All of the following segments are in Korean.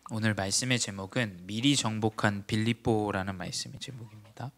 오늘 말씀의 제목은 미리 정복한 빌립보라는 말씀의 제목입니다.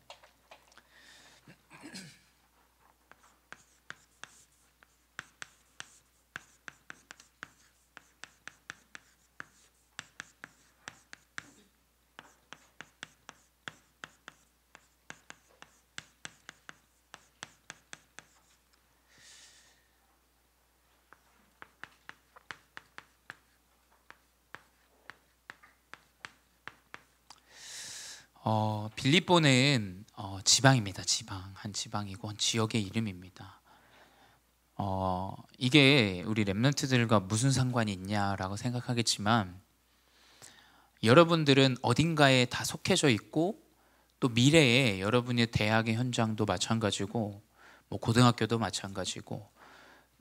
빌립보는 지방입니다. 한 지방이고 한 지역의 이름입니다. 이게 우리 랩런트들과 무슨 상관이 있냐라고 생각하겠지만, 여러분들은 어딘가에 다 속해져 있고, 또 미래에 여러분의 대학의 현장도 마찬가지고, 뭐 고등학교도 마찬가지고,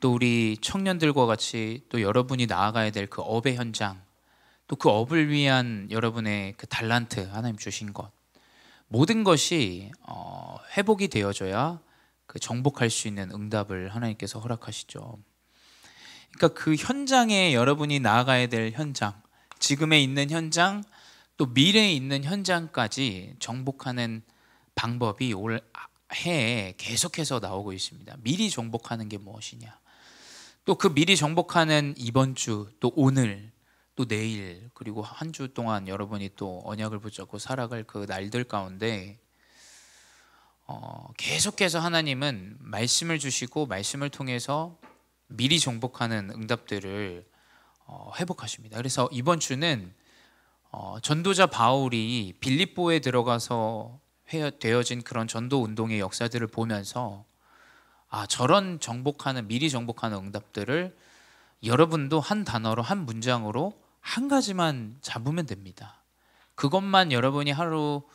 또 우리 청년들과 같이 또 여러분이 나아가야 될 그 업의 현장, 또 그 업을 위한 여러분의 그 달란트, 하나님 주신 것, 모든 것이 회복이 되어져야 그 정복할 수 있는 응답을 하나님께서 허락하시죠. 그러니까 그 현장에 여러분이 나아가야 될 현장, 지금에 있는 현장, 또 미래에 있는 현장까지 정복하는 방법이 올 해에 계속해서 나오고 있습니다. 미리 정복하는 게 무엇이냐, 또 그 미리 정복하는 이번 주, 또 오늘, 또 내일, 그리고 한 주 동안 여러분이 또 언약을 붙잡고 살아갈 그 날들 가운데 계속해서 하나님은 말씀을 주시고 말씀을 통해서 미리 정복하는 응답들을 회복하십니다. 그래서 이번 주는 전도자 바울이 빌립보에 들어가서 되어진 그런 전도 운동의 역사들을 보면서 저런 미리 정복하는 응답들을 여러분도 한 단어로, 한 문장으로 한 가지만 잡으면 됩니다. 그것만 여러분이 하루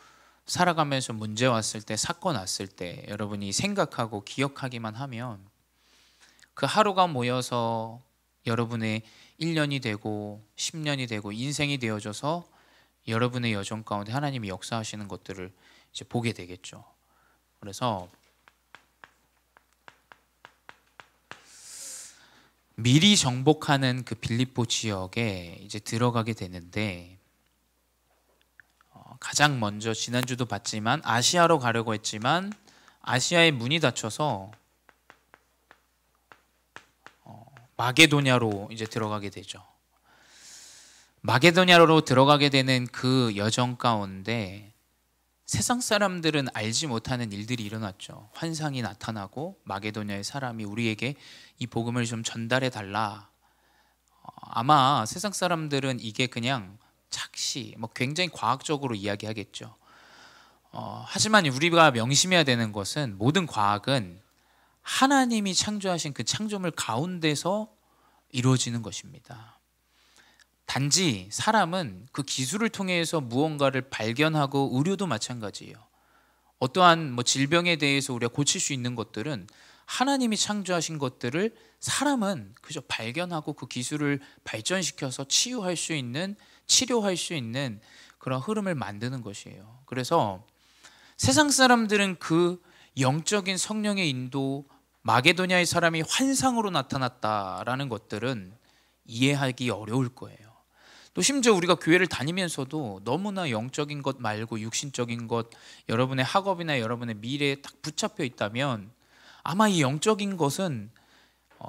살아가면서 문제 왔을 때, 사건 왔을 때 여러분이 생각하고 기억하기만 하면 그 하루가 모여서 여러분의 1년이 되고 10년이 되고 인생이 되어져서 여러분의 여정 가운데 하나님이 역사하시는 것들을 이제 보게 되겠죠. 그래서 미리 정복하는 그 빌립보 지역에 이제 들어가게 되는데, 가장 먼저 지난주도 봤지만 아시아로 가려고 했지만 아시아의 문이 닫혀서 마게도냐로 이제 들어가게 되죠. 마게도냐로 들어가게 되는 그 여정 가운데 세상 사람들은 알지 못하는 일들이 일어났죠. 환상이 나타나고 마게도냐의 사람이 우리에게 이 복음을 좀 전달해 달라. 아마 세상 사람들은 이게 그냥 착시, 굉장히 과학적으로 이야기하겠죠. 하지만 우리가 명심해야 되는 것은, 모든 과학은 하나님이 창조하신 그 창조물 가운데서 이루어지는 것입니다. 단지 사람은 그 기술을 통해서 무언가를 발견하고, 의료도 마찬가지예요. 어떠한 질병에 대해서 우리가 고칠 수 있는 것들은 하나님이 창조하신 것들을 사람은 그저 발견하고 그 기술을 발전시켜서 치유할 수 있는, 치료할 수 있는 그런 흐름을 만드는 것이에요. 그래서 세상 사람들은 그 영적인 성령의 인도, 마게도냐의 사람이 환상으로 나타났다라는 것들은 이해하기 어려울 거예요. 또 심지어 우리가 교회를 다니면서도 너무나 영적인 것 말고 육신적인 것, 여러분의 학업이나 여러분의 미래에 딱 붙잡혀 있다면 아마 이 영적인 것은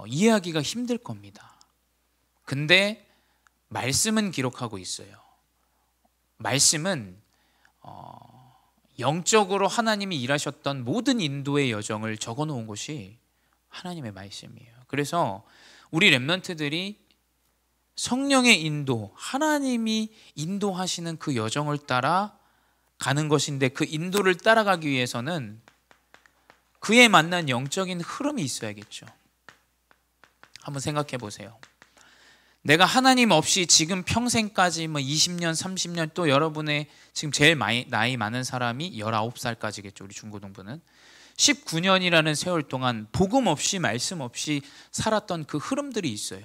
이해하기가 힘들 겁니다. 근데 말씀은 기록하고 있어요. 말씀은 영적으로 하나님이 일하셨던 모든 인도의 여정을 적어놓은 것이 하나님의 말씀이에요. 그래서 우리 랩런트들이 성령의 인도, 하나님이 인도하시는 그 여정을 따라 가는 것인데, 그 인도를 따라가기 위해서는 그에 맞는 영적인 흐름이 있어야겠죠. 한번 생각해 보세요. 내가 하나님 없이 지금 평생까지 20년, 30년, 또 여러분의 지금 제일 나이 많은 사람이 19살까지겠죠. 우리 중고등부는 19년이라는 세월 동안 복음 없이, 말씀 없이 살았던 그 흐름들이 있어요.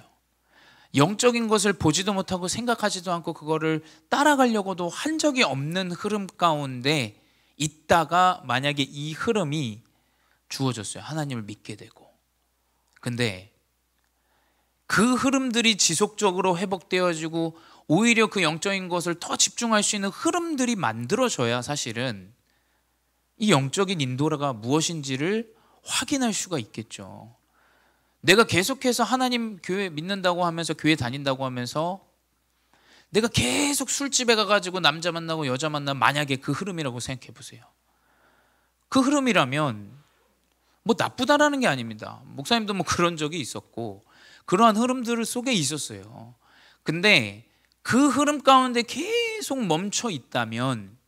영적인 것을 보지도 못하고 생각하지도 않고 그거를 따라가려고도 한 적이 없는 흐름 가운데 있다가 만약에 이 흐름이 주어졌어요. 하나님을 믿게 되고. 근데 그 흐름들이 지속적으로 회복되어지고 오히려 그 영적인 것을 더 집중할 수 있는 흐름들이 만들어져야 사실은 이 영적인 인도가 무엇인지를 확인할 수가 있겠죠. 내가 계속해서 하나님 교회 믿는다고 하면서 교회 다닌다고 하면서 내가 계속 술집에 가가지고 남자 만나고 여자 만나면 만약에 그 흐름이라고 생각해 보세요. 그 흐름이라면 뭐 나쁘다라는 게 아닙니다. 목사님도 뭐 그런 적이 있었고 그러한 흐름들 속에 있었어요. 근데 그 흐름 가운데 계속 멈춰 있다면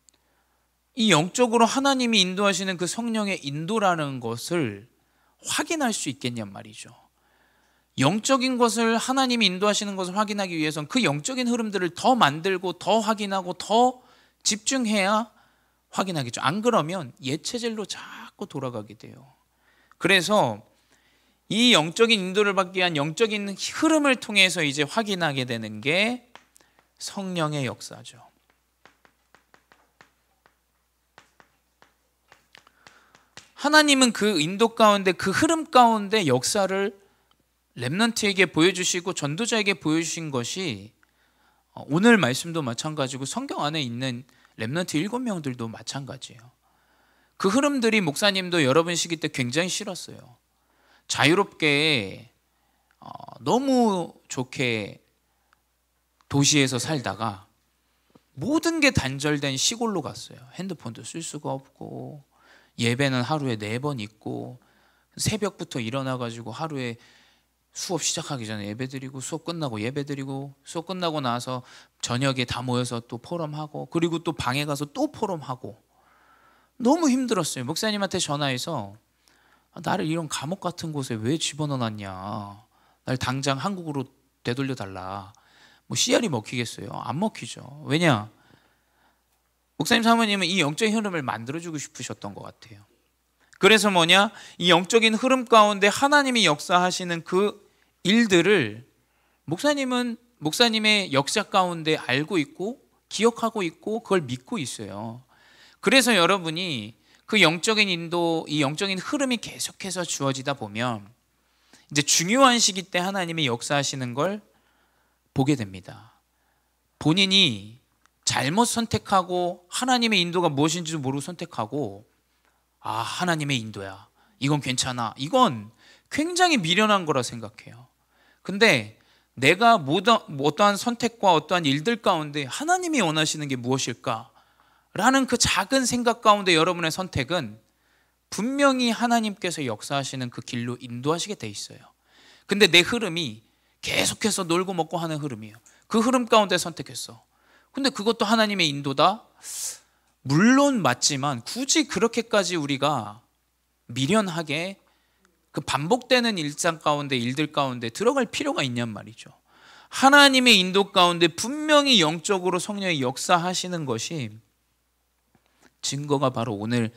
이 영적으로 하나님이 인도하시는 그 성령의 인도라는 것을 확인할 수 있겠냔 말이죠. 영적인 것을 하나님이 인도하시는 것을 확인하기 위해서는 그 영적인 흐름들을 더 만들고 더 확인하고 더 집중해야 확인하겠죠. 안 그러면 옛 체질로 자꾸 돌아가게 돼요. 그래서 이 영적인 인도를 받기 위한 영적인 흐름을 통해서 이제 확인하게 되는 게 성령의 역사죠. 하나님은 그 인도 가운데 그 흐름 가운데 역사를 렘넌트에게 보여주시고 전도자에게 보여주신 것이 오늘 말씀도 마찬가지고 성경 안에 있는 렘넌트 7명들도 마찬가지예요. 그 흐름들이 목사님도 여러분 시기 때 굉장히 싫었어요. 자유롭게 너무 좋게 도시에서 살다가 모든 게 단절된 시골로 갔어요. 핸드폰도 쓸 수가 없고 예배는 하루에 4번 있고 새벽부터 일어나가지고 하루에 수업 시작하기 전에 예배드리고 수업 끝나고 예배드리고 수업 끝나고 나서 저녁에 다 모여서 또 포럼하고 그리고 또 방에 가서 또 포럼하고 너무 힘들었어요. 목사님한테 전화해서 나를 이런 감옥 같은 곳에 왜 집어넣어놨냐, 날 당장 한국으로 되돌려 달라. 뭐 씨알이 먹히겠어요? 안 먹히죠. 왜냐? 목사님 사모님은 이 영적인 흐름을 만들어주고 싶으셨던 것 같아요. 그래서 뭐냐? 이 영적인 흐름 가운데 하나님이 역사하시는 그 일들을 목사님은 목사님의 역사 가운데 알고 있고 기억하고 있고 그걸 믿고 있어요. 그래서 여러분이 그 영적인 인도, 이 영적인 흐름이 계속해서 주어지다 보면 이제 중요한 시기 때 하나님이 역사하시는 걸 보게 됩니다. 본인이 잘못 선택하고 하나님의 인도가 무엇인지도 모르고 선택하고 하나님의 인도야, 이건 괜찮아, 이건 굉장히 미련한 거라 생각해요. 근데 내가 어떠한 선택과 어떠한 일들 가운데 하나님이 원하시는 게 무엇일까? 라는 그 작은 생각 가운데 여러분의 선택은 분명히 하나님께서 역사하시는 그 길로 인도하시게 돼 있어요. 근데 내 흐름이 계속해서 놀고 먹고 하는 흐름이에요. 그 흐름 가운데 선택했어. 근데 그것도 하나님의 인도다? 물론 맞지만 굳이 그렇게까지 우리가 미련하게 그 반복되는 일상 가운데 일들 가운데 들어갈 필요가 있냔 말이죠. 하나님의 인도 가운데 분명히 영적으로 성령이 역사하시는 것이 증거가 바로 오늘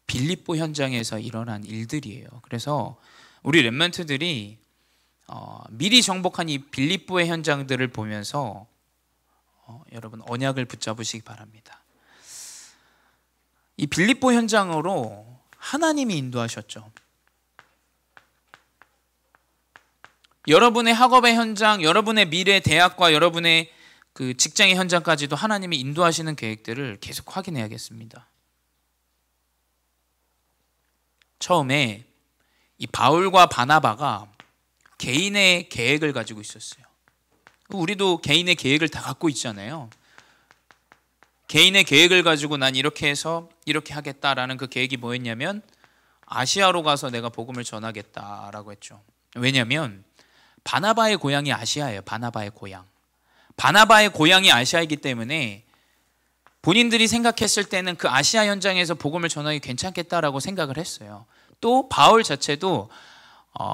빌립보 현장에서 일어난 일들이에요. 그래서 우리 렘넌트들이 미리 정복한 이 빌립보의 현장들을 보면서 여러분 언약을 붙잡으시기 바랍니다. 이 빌립보 현장으로 하나님이 인도하셨죠. 여러분의 학업의 현장, 여러분의 미래 대학과 여러분의 그 직장의 현장까지도 하나님이 인도하시는 계획들을 계속 확인해야겠습니다. 처음에 이 바울과 바나바가 개인의 계획을 가지고 있었어요. 우리도 개인의 계획을 다 갖고 있잖아요. 개인의 계획을 가지고 난 이렇게 해서 이렇게 하겠다라는 그 계획이 뭐였냐면 아시아로 가서 내가 복음을 전하겠다라고 했죠. 왜냐하면 바나바의 고향이 아시아예요. 바나바의 고향. 바나바의 고향이 아시아이기 때문에 본인들이 생각했을 때는 그 아시아 현장에서 복음을 전하기 괜찮겠다라고 생각을 했어요. 또 바울 자체도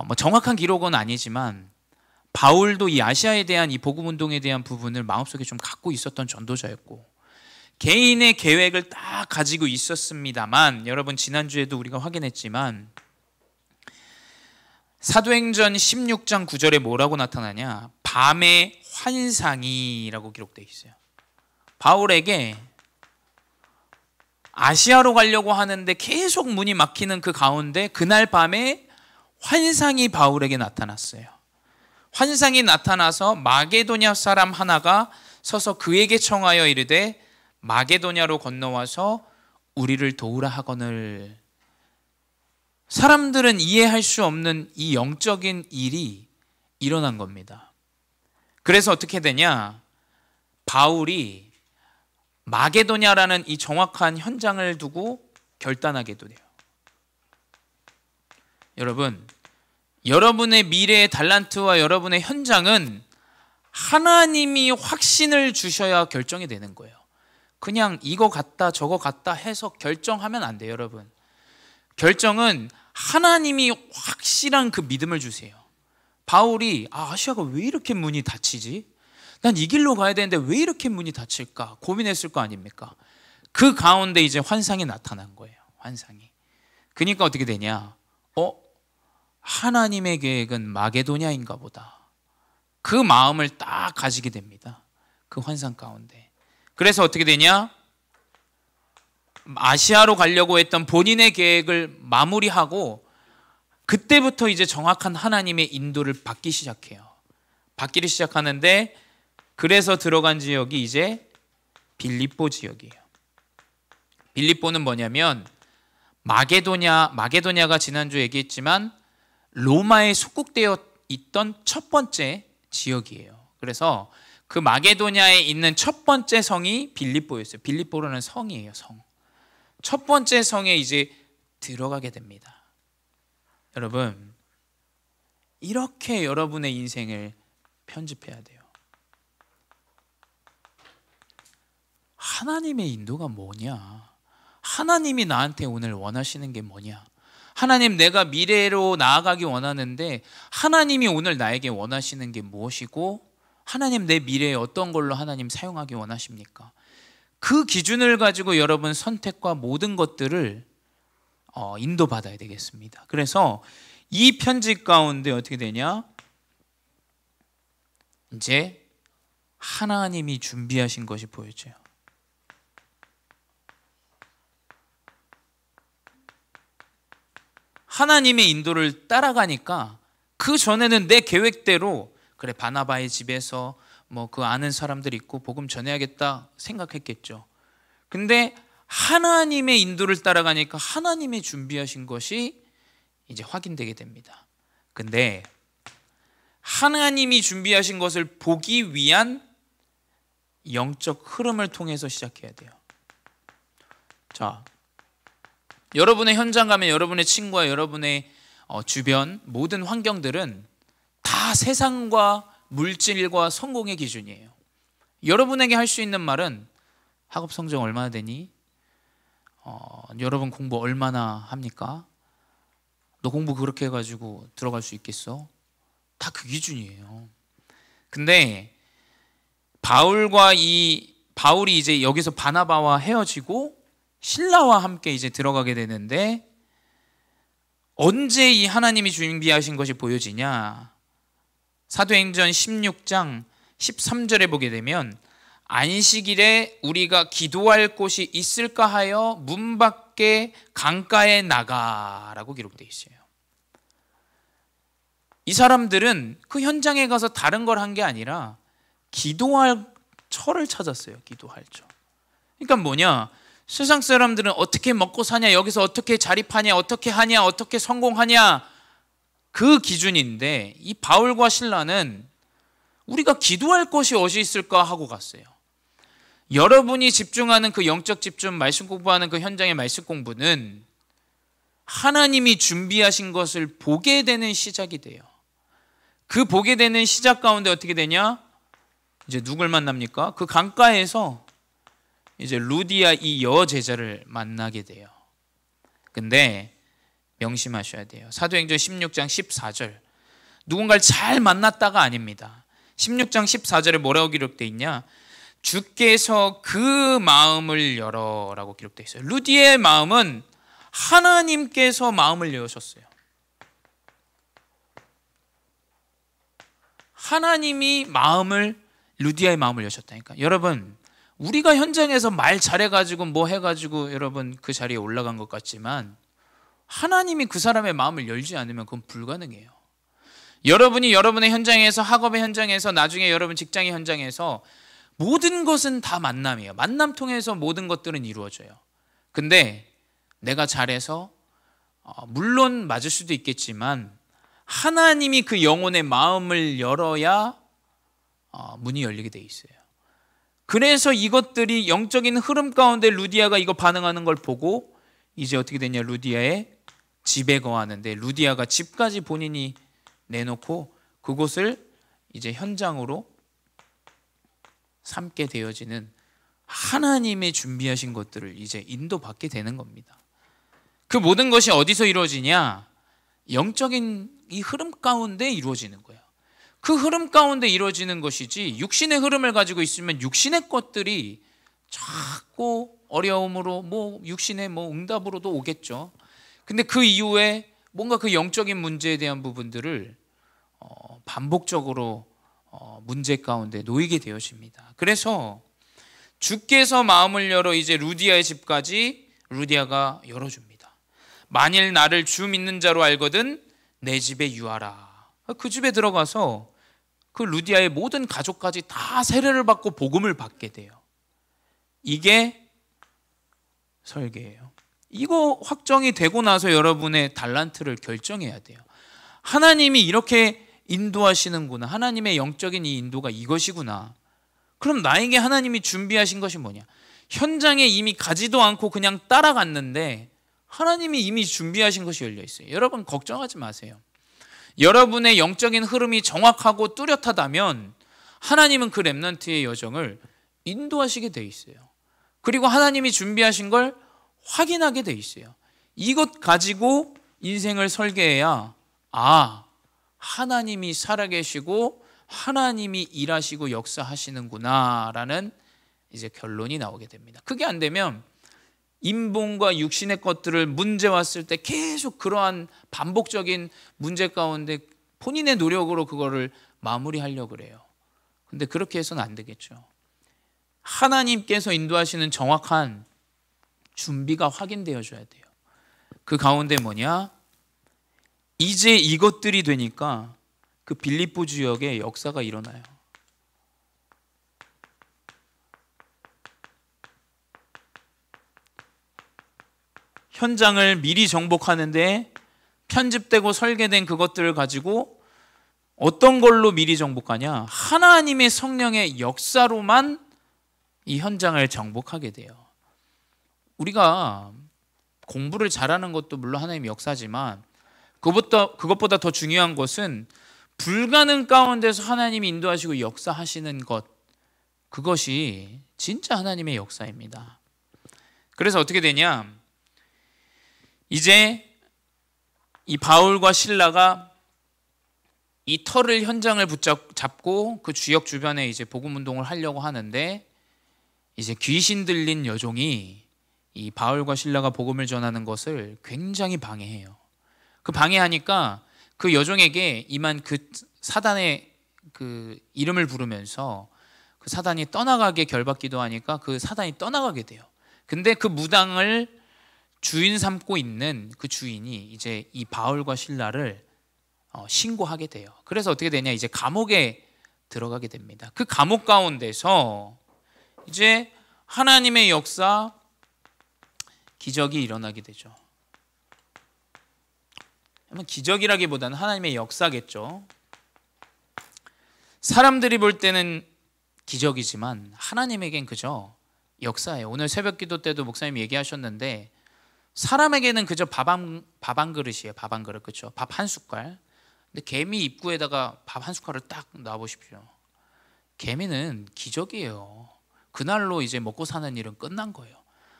뭐 정확한 기록은 아니지만 바울도 이 아시아에 대한 이 복음 운동에 대한 부분을 마음속에 좀 갖고 있었던 전도자였고 개인의 계획을 딱 가지고 있었습니다만 여러분 지난주에도 우리가 확인했지만 사도행전 16장 9절에 뭐라고 나타나냐? 밤의 환상이라고 기록되어 있어요. 바울에게 아시아로 가려고 하는데 계속 문이 막히는 그 가운데 그날 밤에 환상이 바울에게 나타났어요. 환상이 나타나서 마게도냐 사람 하나가 서서 그에게 청하여 이르되 마게도냐로 건너와서 우리를 도우라 하거늘. 사람들은 이해할 수 없는 이 영적인 일이 일어난 겁니다. 그래서 어떻게 되냐? 바울이 마게도냐라는 이 정확한 현장을 두고 결단하게 돼요. 여러분, 여러분의 미래의 달란트와 여러분의 현장은 하나님이 확신을 주셔야 결정이 되는 거예요. 그냥 이거 같다 저거 같다 해서 결정하면 안 돼요, 여러분. 결정은 하나님이 확실한 그 믿음을 주세요. 바울이 아시아가 왜 이렇게 문이 닫히지? 난 이 길로 가야 되는데 왜 이렇게 문이 닫힐까? 고민했을 거 아닙니까? 그 가운데 이제 환상이 나타난 거예요. 환상이. 그러니까 어떻게 되냐? 하나님의 계획은 마게도냐인가 보다. 그 마음을 딱 가지게 됩니다. 그 환상 가운데. 그래서 어떻게 되냐? 아시아로 가려고 했던 본인의 계획을 마무리하고 그때부터 이제 정확한 하나님의 인도를 받기 시작해요. 받기를 시작하는데 그래서 들어간 지역이 이제 빌립보 지역이에요. 빌립보는 뭐냐면 마게도냐가 지난주에 얘기했지만 로마에 속국되어 있던 첫 번째 지역이에요. 그래서 그 마게도냐에 있는 첫 번째 성이 빌립보였어요. 빌립보라는 성이에요, 성. 첫 번째 성에 이제 들어가게 됩니다. 여러분, 이렇게 여러분의 인생을 편집해야 돼요. 하나님의 인도가 뭐냐? 하나님이 나한테 오늘 원하시는 게 뭐냐? 하나님, 내가 미래로 나아가기 원하는데 하나님이 오늘 나에게 원하시는 게 무엇이고 하나님, 내 미래에 어떤 걸로 하나님 사용하기 원하십니까? 그 기준을 가지고 여러분 선택과 모든 것들을 인도받아야 되겠습니다. 그래서 이 편지 가운데 어떻게 되냐? 이제 하나님이 준비하신 것이 보여져요. 하나님의 인도를 따라가니까 그 전에는 내 계획대로 그래 바나바의 집에서 뭐 그 아는 사람들 있고 복음 전해야겠다 생각했겠죠. 근데 하나님의 인도를 따라가니까 하나님의 준비하신 것이 이제 확인되게 됩니다. 근데 하나님이 준비하신 것을 보기 위한 영적 흐름을 통해서 시작해야 돼요. 자, 여러분의 현장 가면 여러분의 친구와 여러분의 주변 모든 환경들은 다 세상과 물질과 성공의 기준이에요. 여러분에게 할 수 있는 말은 학업 성적 얼마나 되니? 여러분 공부 얼마나 합니까? 너 공부 그렇게 해가지고 들어갈 수 있겠어? 다 그 기준이에요. 근데 바울이 이제 여기서 바나바와 헤어지고 신라와 함께 이제 들어가게 되는데 언제 이 하나님이 준비하신 것이 보여지냐? 사도행전 16장 13절에 보게 되면 안식일에 우리가 기도할 곳이 있을까 하여 문 밖에 강가에 나가라고 기록되어 있어요. 이 사람들은 그 현장에 가서 다른 걸 한 게 아니라 기도할 처를 찾았어요. 기도할 처. 그러니까 뭐냐? 세상 사람들은 어떻게 먹고 사냐, 여기서 어떻게 자립하냐, 어떻게 하냐, 어떻게 성공하냐, 그 기준인데 이 바울과 신라는 우리가 기도할 곳이 어디 있을까 하고 갔어요. 여러분이 집중하는 그 영적 집중, 말씀 공부하는 그 현장의 말씀 공부는 하나님이 준비하신 것을 보게 되는 시작이 돼요. 그 보게 되는 시작 가운데 어떻게 되냐? 이제 누굴 만납니까? 그 강가에서 이제 루디아 이 여제자를 만나게 돼요. 근데 명심하셔야 돼요. 사도행전 16장 14절. 누군가를 잘 만났다가 아닙니다. 16장 14절에 뭐라고 기록되어 있냐? 주께서 그 마음을 열어라고 기록되어 있어요. 루디아의 마음은 하나님께서 마음을 여셨어요. 하나님이 루디아의 마음을 여셨다니까. 여러분, 우리가 현장에서 말 잘해가지고 뭐 해가지고 여러분 그 자리에 올라간 것 같지만 하나님이 그 사람의 마음을 열지 않으면 그건 불가능해요. 여러분이 여러분의 현장에서, 학업의 현장에서, 나중에 여러분 직장의 현장에서 모든 것은 다 만남이에요. 만남 통해서 모든 것들은 이루어져요. 근데 내가 잘해서 물론 맞을 수도 있겠지만 하나님이 그 영혼의 마음을 열어야 문이 열리게 돼 있어요. 그래서 이것들이 영적인 흐름 가운데 루디아가 이거 반응하는 걸 보고 이제 어떻게 되냐, 루디아의 집에 거하는데, 루디아가 집까지 본인이 내놓고 그곳을 이제 현장으로 삼게 되어지는, 하나님의 준비하신 것들을 이제 인도받게 되는 겁니다. 그 모든 것이 어디서 이루어지냐? 영적인 이 흐름 가운데 이루어지는 거예요. 그 흐름 가운데 이루어지는 것이지, 육신의 흐름을 가지고 있으면 육신의 것들이 자꾸 어려움으로 육신의 응답으로도 오겠죠. 근데 그 이후에 뭔가 그 영적인 문제에 대한 부분들을 반복적으로 문제 가운데 놓이게 되어집니다. 그래서 주께서 마음을 열어 이제 루디아의 집까지 루디아가 열어줍니다. 만일 나를 주 믿는 자로 알거든 내 집에 유하라. 그 집에 들어가서 그 루디아의 모든 가족까지 다 세례를 받고 복음을 받게 돼요. 이게 설계예요. 이거 확정이 되고 나서 여러분의 달란트를 결정해야 돼요. 하나님이 이렇게 인도하시는구나, 하나님의 영적인 이 인도가 이것이구나. 그럼 나에게 하나님이 준비하신 것이 뭐냐? 현장에 이미 가지도 않고 그냥 따라갔는데 하나님이 이미 준비하신 것이 열려 있어요. 여러분 걱정하지 마세요. 여러분의 영적인 흐름이 정확하고 뚜렷하다면 하나님은 그 렘넌트의 여정을 인도하시게 돼 있어요. 그리고 하나님이 준비하신 걸 확인하게 돼 있어요. 이것 가지고 인생을 설계해야 하나님이 살아계시고 하나님이 일하시고 역사하시는구나 라는 이제 결론이 나오게 됩니다. 그게 안 되면 인본과 육신의 것들을 문제 왔을 때 계속 그러한 반복적인 문제 가운데 본인의 노력으로 그거를 마무리하려고 그래요. 근데 그렇게 해서는 안 되겠죠. 하나님께서 인도하시는 정확한 준비가 확인되어져야 돼요. 그 가운데 뭐냐? 이제 이것들이 되니까 그 빌립보 지역에 역사가 일어나요. 현장을 미리 정복하는데 편집되고 설계된 그것들을 가지고 어떤 걸로 미리 정복하냐? 하나님의 성령의 역사로만 이 현장을 정복하게 돼요. 우리가 공부를 잘하는 것도 물론 하나님의 역사지만 그것보다 더 중요한 것은 불가능 가운데서 하나님이 인도하시고 역사하시는 것, 그것이 진짜 하나님의 역사입니다. 그래서 어떻게 되냐? 이제 이 바울과 실라가 이 터를 현장을 붙잡고 그 주역 주변에 이제 복음 운동을 하려고 하는데, 이제 귀신 들린 여종이 이 바울과 실라가 복음을 전하는 것을 굉장히 방해해요. 그 방해하니까 그 여종에게 임한 그 사단의 그 이름을 부르면서 그 사단이 떠나가게 결박기도 하니까 그 사단이 떠나가게 돼요. 근데 그 무당을 주인 삼고 있는 그 주인이 이제 이 바울과 실라를 신고하게 돼요. 그래서 어떻게 되냐? 이제 감옥에 들어가게 됩니다. 그 감옥 가운데서 이제 하나님의 역사, 기적이 일어나게 되죠. 기적이라기보다는 하나님의 역사겠죠. 사람들이 볼 때는 기적이지만 하나님에겐 그저 역사예요. 오늘 새벽 기도 때도 목사님이 얘기하셨는데 사람에게는 그저 밥 한 그릇이에요. 밥 한 그릇, 그렇죠? 밥 한 숟갈. 근데 개미 입구에다가 밥 한 숟갈을 딱 놔보십시오. 개미는 기적이에요. 그날로 이제 먹고 사는 일은 끝난 거예요.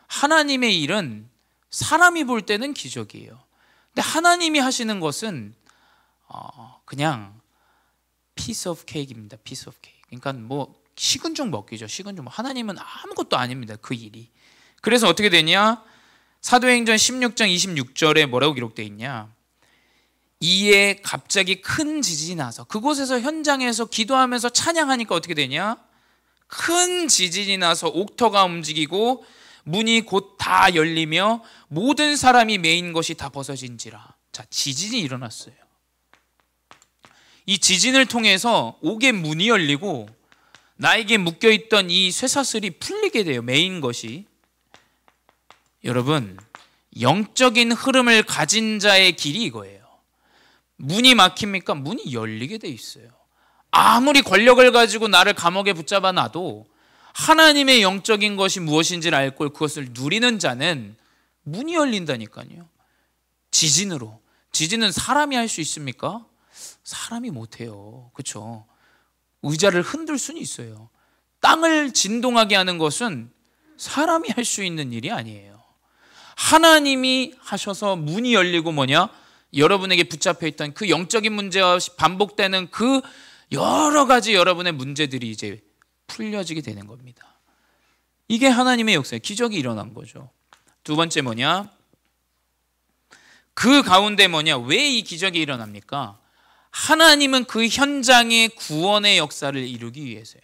하나님의 일은 사람이 볼 때는 기적이에요. 근데 하나님이 하시는 것은 그냥 piece of cake입니다. piece of cake. 그러니까 식은 죽 먹기죠. 식은 죽. 하나님은 아무것도 아닙니다. 그 일이. 그래서 어떻게 되냐? 사도행전 16장 26절에 뭐라고 기록되어 있냐? 이에 갑자기 큰 지진이 나서, 그곳에서 현장에서 기도하면서 찬양하니까 어떻게 되냐? 큰 지진이 나서 옥터가 움직이고 문이 곧 다 열리며 모든 사람이 매인 것이 다 벗어진지라. 자, 지진이 일어났어요. 이 지진을 통해서 옥의 문이 열리고 나에게 묶여있던 이 쇠사슬이 풀리게 돼요. 메인 것이. 여러분, 영적인 흐름을 가진 자의 길이 이거예요. 문이 막힙니까? 문이 열리게 돼 있어요. 아무리 권력을 가지고 나를 감옥에 붙잡아 놔도 하나님의 영적인 것이 무엇인지를 알고 그것을 누리는 자는 문이 열린다니까요. 지진으로. 지진은 사람이 할 수 있습니까? 사람이 못해요. 그렇죠? 의자를 흔들 수는 있어요. 땅을 진동하게 하는 것은 사람이 할 수 있는 일이 아니에요. 하나님이 하셔서 문이 열리고 뭐냐? 여러분에게 붙잡혀 있던 그 영적인 문제와 반복되는 그 여러 가지 여러분의 문제들이 이제 풀려지게 되는 겁니다. 이게 하나님의 역사예요. 기적이 일어난 거죠. 두 번째 뭐냐? 그 가운데 뭐냐? 왜 이 기적이 일어납니까? 하나님은 그 현장의 구원의 역사를 이루기 위해서요.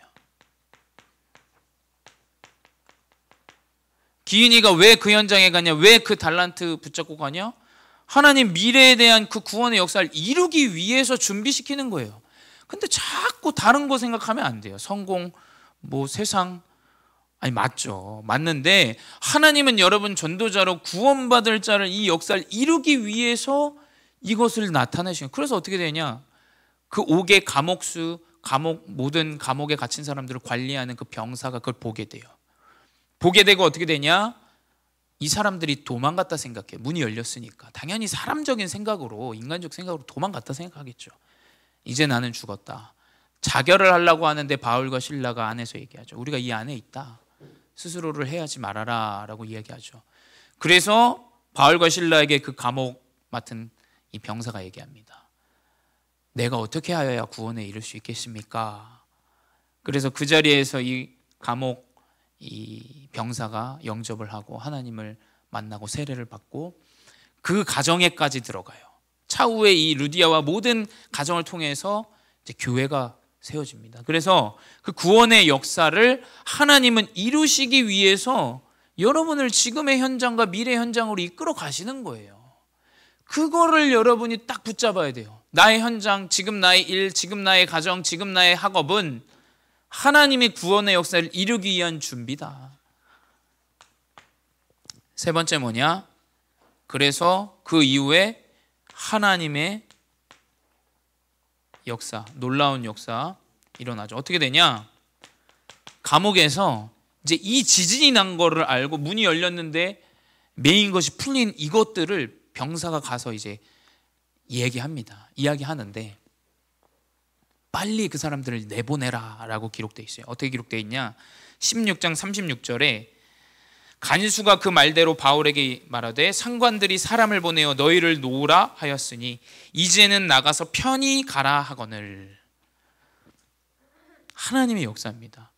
기인이가 왜 그 현장에 가냐? 왜 그 달란트 붙잡고 가냐? 하나님 미래에 대한 그 구원의 역사를 이루기 위해서 준비시키는 거예요. 근데 자꾸 다른 거 생각하면 안 돼요. 성공, 뭐 세상. 아니 맞죠. 맞는데 하나님은 여러분 전도자로 구원받을 자를 이 역사를 이루기 위해서 이것을 나타내시는. 그래서 어떻게 되냐? 그 옥의 감옥수, 모든 감옥에 갇힌 사람들을 관리하는 그 병사가 그걸 보게 돼요. 보게 되고 어떻게 되냐? 이 사람들이 도망갔다 생각해. 문이 열렸으니까. 당연히 사람적인 생각으로, 인간적 생각으로 도망갔다 생각하겠죠. 이제 나는 죽었다. 자결을 하려고 하는데 바울과 실라가 안에서 얘기하죠. 우리가 이 안에 있다. 스스로를 해하지 말아라 라고 이야기하죠. 그래서 바울과 실라에게 그 감옥 맡은 이 병사가 얘기합니다. 내가 어떻게 하여야 구원에 이를 수 있겠습니까? 그래서 그 자리에서 이 감옥 이 병사가 영접을 하고 하나님을 만나고 세례를 받고 그 가정에까지 들어가요. 차후에 이 루디아와 모든 가정을 통해서 이제 교회가 세워집니다. 그래서 그 구원의 역사를 하나님은 이루시기 위해서 여러분을 지금의 현장과 미래 현장으로 이끌어 가시는 거예요. 그거를 여러분이 딱 붙잡아야 돼요. 나의 현장, 지금 나의 일, 지금 나의 가정, 지금 나의 학업은 하나님의 구원의 역사를 이루기 위한 준비다. 세 번째 뭐냐? 그래서 그 이후에 하나님의 역사, 놀라운 역사 일어나죠. 어떻게 되냐? 감옥에서 이제 이 지진이 난 거를 알고 문이 열렸는데 메인 것이 풀린 이것들을 병사가 가서 이제 이야기하는데 빨리 그 사람들을 내보내라 라고 기록되어 있어요. 어떻게 기록되어 있냐? 16장 36절에 간수가 그 말대로 바울에게 말하되 상관들이 사람을 보내어 너희를 놓으라 하였으니 이제는 나가서 편히 가라 하거늘. 하나님의 역사입니다.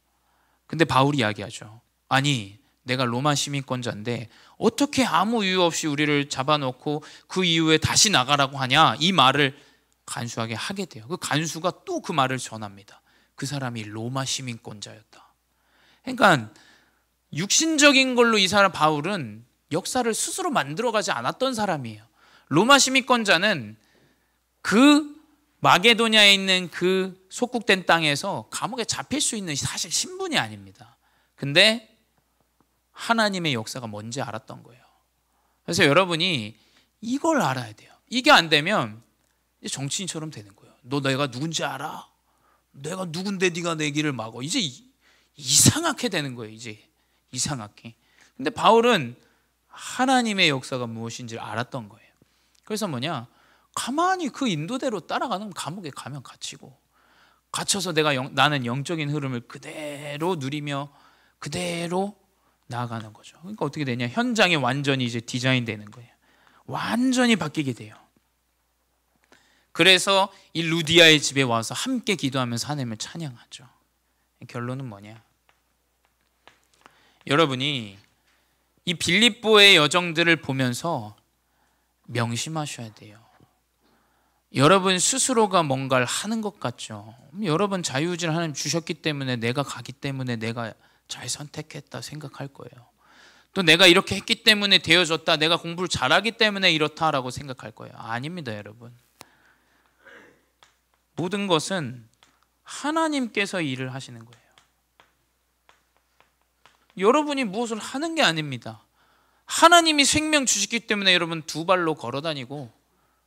근데 바울이 이야기하죠. 아니 내가 로마 시민권자인데 어떻게 아무 이유 없이 우리를 잡아놓고 그 이후에 다시 나가라고 하냐? 이 말을 간수에게 하게 돼요. 그 간수가 또 그 말을 전합니다. 그 사람이 로마 시민권자였다. 그러니까 육신적인 걸로 이 사람 바울은 역사를 스스로 만들어가지 않았던 사람이에요. 로마 시민권자는 그 마게도냐에 있는 그 속국된 땅에서 감옥에 잡힐 수 있는 사실 신분이 아닙니다. 근데 하나님의 역사가 뭔지 알았던 거예요. 그래서 여러분이 이걸 알아야 돼요. 이게 안 되면 정치인처럼 되는 거예요. 너 내가 누군지 알아? 내가 누군데 네가 내 길을 막어? 이제 이상하게 되는 거예요. 이제 이상하게. 근데 바울은 하나님의 역사가 무엇인지 알았던 거예요. 그래서 뭐냐? 가만히 그 인도대로 따라가는 감옥에 가면 갇히고 갇혀서 나는 영적인 흐름을 그대로 누리며 그대로 나아가는 거죠. 그러니까 어떻게 되냐? 현장이 완전히 이제 디자인되는 거예요. 완전히 바뀌게 돼요. 그래서 이 루디아의 집에 와서 함께 기도하면서 하나님을 찬양하죠. 결론은 뭐냐? 여러분이 이 빌립보의 여정들을 보면서 명심하셔야 돼요. 여러분 스스로가 뭔가를 하는 것 같죠. 여러분 자유의지를 하나님 주셨기 때문에 내가 가기 때문에 내가 잘 선택했다 생각할 거예요. 또 내가 이렇게 했기 때문에 되어졌다, 내가 공부를 잘하기 때문에 이렇다라고 생각할 거예요. 아닙니다, 여러분. 모든 것은 하나님께서 일을 하시는 거예요. 여러분이 무엇을 하는 게 아닙니다. 하나님이 생명 주시기 때문에 여러분 두 발로 걸어 다니고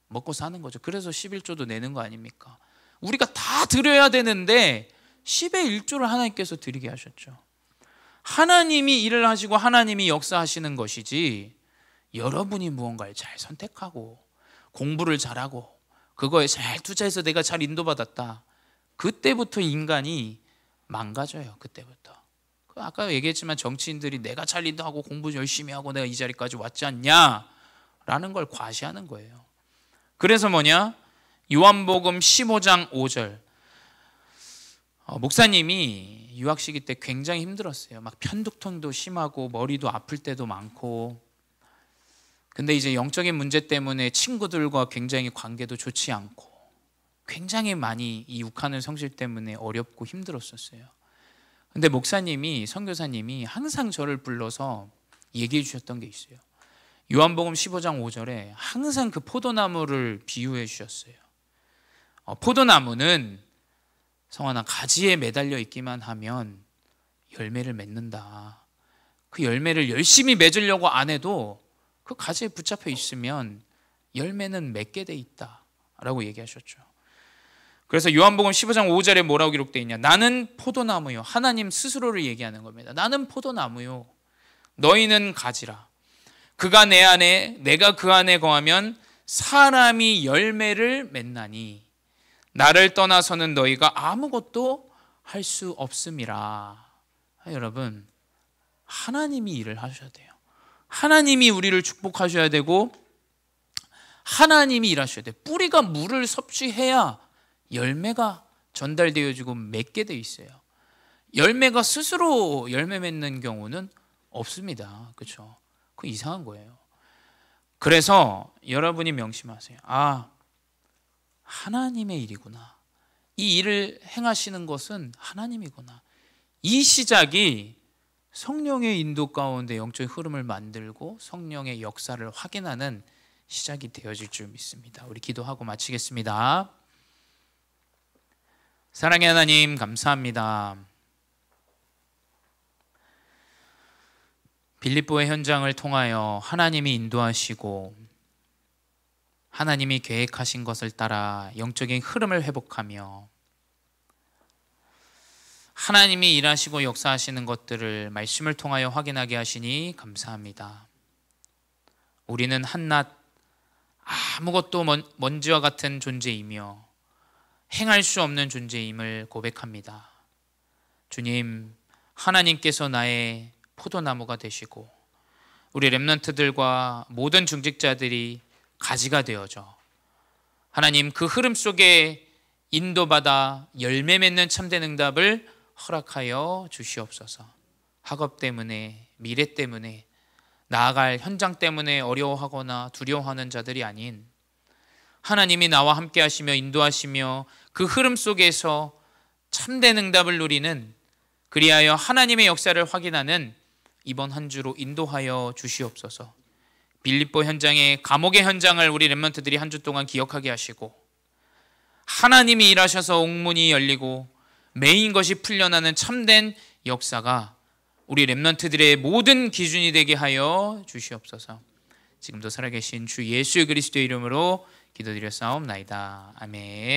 먹고 사는 거죠. 그래서 11조도 내는 거 아닙니까? 우리가 다 드려야 되는데 10의 1조를 하나님께서 드리게 하셨죠. 하나님이 일을 하시고 하나님이 역사하시는 것이지, 여러분이 무언가를 잘 선택하고 공부를 잘하고 그거에 잘 투자해서 내가 잘 인도받았다, 그때부터 인간이 망가져요. 그때부터. 아까 얘기했지만 정치인들이 내가 잘 인도하고 공부 열심히 하고 내가 이 자리까지 왔지 않냐 라는 걸 과시하는 거예요. 그래서 뭐냐? 요한복음 15장 5절, 목사님이 유학 시기 때 굉장히 힘들었어요. 막 편두통도 심하고 머리도 아플 때도 많고, 근데 이제 영적인 문제 때문에 친구들과 굉장히 관계도 좋지 않고 굉장히 많이 이 욱하는 성질 때문에 어렵고 힘들었었어요. 근데 목사님이, 선교사님이 항상 저를 불러서 얘기해 주셨던 게 있어요. 요한복음 15장 5절에 항상 그 포도나무를 비유해 주셨어요. 포도나무는 성환아, 가지에 매달려 있기만 하면 열매를 맺는다. 그 열매를 열심히 맺으려고 안 해도 그 가지에 붙잡혀 있으면 열매는 맺게 돼 있다 라고 얘기하셨죠. 그래서 요한복음 15장 5절에 뭐라고 기록되어 있냐? 나는 포도나무요. 하나님 스스로를 얘기하는 겁니다. 나는 포도나무요. 너희는 가지라. 그가 내 안에, 내가 그 안에 거하면 사람이 열매를 맺나니 나를 떠나서는 너희가 아무것도 할 수 없음이라. 여러분, 하나님이 일을 하셔야 돼요. 하나님이 우리를 축복하셔야 되고 하나님이 일하셔야 돼요. 뿌리가 물을 섭취해야 열매가 전달되어지고 맺게 돼 있어요. 열매가 스스로 열매 맺는 경우는 없습니다. 그렇죠? 그 이상한 거예요. 그래서 여러분이 명심하세요. 아, 하나님의 일이구나. 이 일을 행하시는 것은 하나님이구나. 이 시작이 성령의 인도 가운데 영적인 흐름을 만들고 성령의 역사를 확인하는 시작이 되어질 줄 믿습니다. 우리 기도하고 마치겠습니다. 사랑의 하나님, 감사합니다. 빌립보의 현장을 통하여 하나님이 인도하시고 하나님이 계획하신 것을 따라 영적인 흐름을 회복하며 하나님이 일하시고 역사하시는 것들을 말씀을 통하여 확인하게 하시니 감사합니다. 우리는 한낱 아무것도 먼지와 같은 존재이며 행할 수 없는 존재임을 고백합니다. 주님, 하나님께서 나의 포도나무가 되시고 우리 렘넌트들과 모든 중직자들이 가지가 되어져 하나님 그 흐름 속에 인도받아 열매 맺는 참된 응답을 허락하여 주시옵소서. 학업 때문에, 미래 때문에, 나아갈 현장 때문에 어려워하거나 두려워하는 자들이 아닌 하나님이 나와 함께 하시며 인도하시며 그 흐름 속에서 참된 응답을 누리는, 그리하여 하나님의 역사를 확인하는 이번 한 주로 인도하여 주시옵소서. 빌립보 현장의 감옥의 현장을 우리 렘넌트들이 한 주 동안 기억하게 하시고 하나님이 일하셔서 옥문이 열리고 메인 것이 풀려나는 참된 역사가 우리 렘넌트들의 모든 기준이 되게 하여 주시옵소서. 지금도 살아계신 주 예수 그리스도의 이름으로 기도드렸사옵나이다. 아멘.